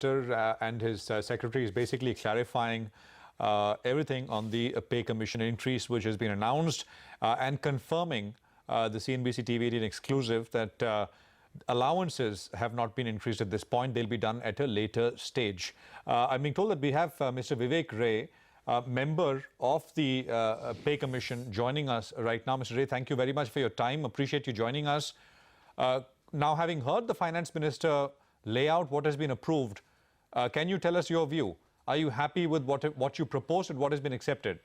and his secretary is basically clarifying everything on the pay commission increase which has been announced and confirming the CNBC-TV18 exclusive that allowances have not been increased at this point. They'll be done at a later stage. I'm being told that we have Mr. Vivek Rae, member of the pay commission, joining us right now. Mr. Rae, thank you very much for your time. Appreciate you joining us. Now, having heard the finance minister lay out what has been approved, can you tell us your view? Are you happy with what you proposed and what has been accepted?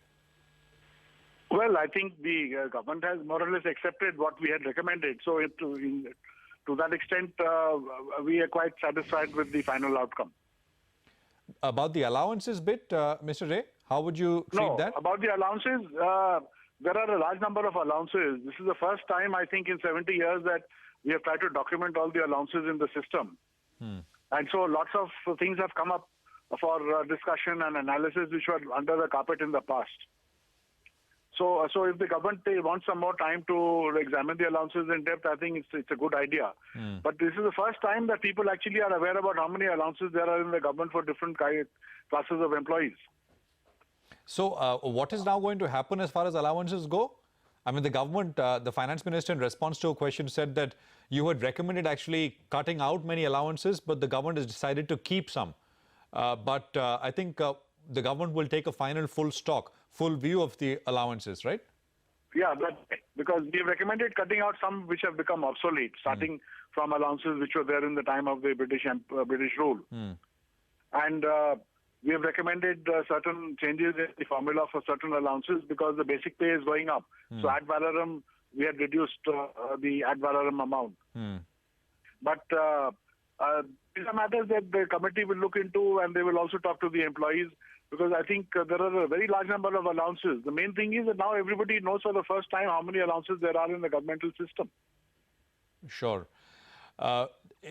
Well, I think the government has more or less accepted what we had recommended. So to that extent, we are quite satisfied with the final outcome. About the allowances bit, Mr. Rae, how would you treat that? About the allowances, there are a large number of allowances. This is the first time, I think, in 70 years that we have tried to document all the allowances in the system. And so lots of things have come up for discussion and analysis which were under the carpet in the past. So if the government wants some more time to examine the allowances in depth, I think it's a good idea. But this is the first time that people actually are aware about how many allowances there are in the government for different classes of employees. So what is now going to happen as far as allowances go? I mean, the government, the finance minister, in response to a question, said that you had recommended actually cutting out many allowances, but the government has decided to keep some. But I think the government will take a final full view of the allowances, right? Yeah, because we have recommended cutting out some which have become obsolete, starting from allowances which were there in the time of the British rule. And we have recommended certain changes in the formula for certain allowances because the basic pay is going up. So ad valorem, we had reduced the ad valorem amount. But these are matters that the committee will look into, and they will also talk to the employees, because I think there are a very large number of allowances. The main thing is that now everybody knows for the first time how many allowances there are in the governmental system. Sure.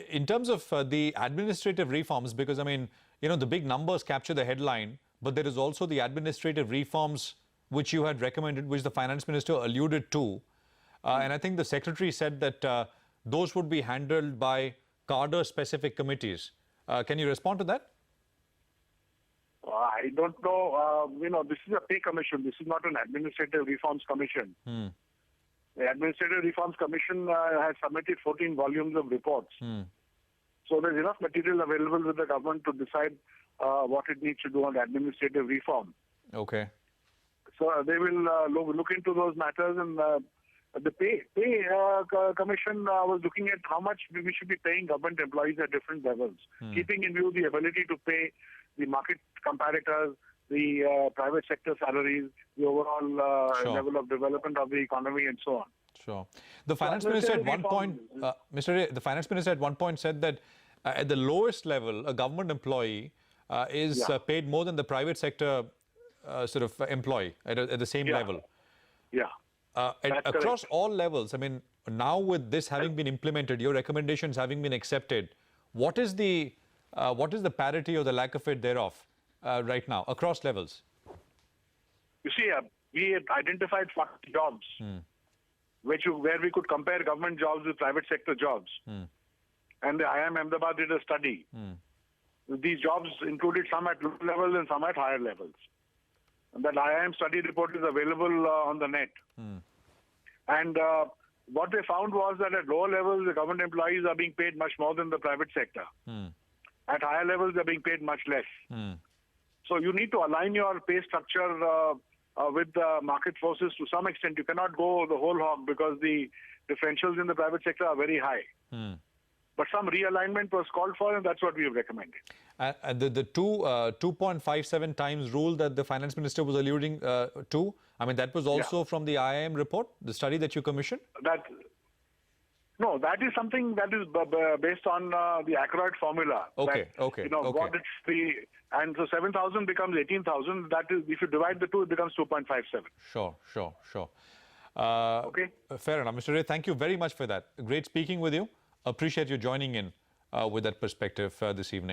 In terms of the administrative reforms, because, I mean, you know, the big numbers capture the headline, but there is also the administrative reforms which you had recommended, which the finance minister alluded to. And I think the secretary said that those would be handled by cadre-specific committees. Can you respond to that? I don't know. This is a pay commission. This is not an administrative reforms commission. The Administrative Reforms Commission has submitted 14 volumes of reports. So there's enough material available with the government to decide what it needs to do on administrative reform. Okay. So they will look into those matters, and the pay commission was looking at how much we should be paying government employees at different levels, keeping in view the ability to pay the market comparators, the private sector salaries, the overall level of development of the economy, and so on. Sure. The finance minister at one point, Mr. Rae, the finance minister at one point said that at the lowest level, a government employee is paid more than the private sector sort of employee at the same level. Yeah. Across all levels, I mean, now with this having been implemented, your recommendations having been accepted, what is the parity or the lack of it thereof right now across levels? You see, we had identified 40 jobs where we could compare government jobs with private sector jobs. And the IIM Ahmedabad did a study. These jobs included some at low level and some at higher levels. And that IIM study report is available on the net. And what they found was that at lower levels, the government employees are being paid much more than the private sector. At higher levels, they're being paid much less. So you need to align your pay structure with the market forces to some extent. You cannot go the whole hog because the differentials in the private sector are very high. But some realignment was called for, and that's what we have recommended. And the 2.57 times rule that the finance minister was alluding to, I mean, that was also from the IIM report, the study that you commissioned? No, that is something that is based on the Accurate formula. Okay. And so 7,000 becomes 18,000. That is, if you divide the two, it becomes 2.57. Sure. Okay. Fair enough. Mr. Rae, thank you very much for that. Great speaking with you. Appreciate you joining in with that perspective this evening.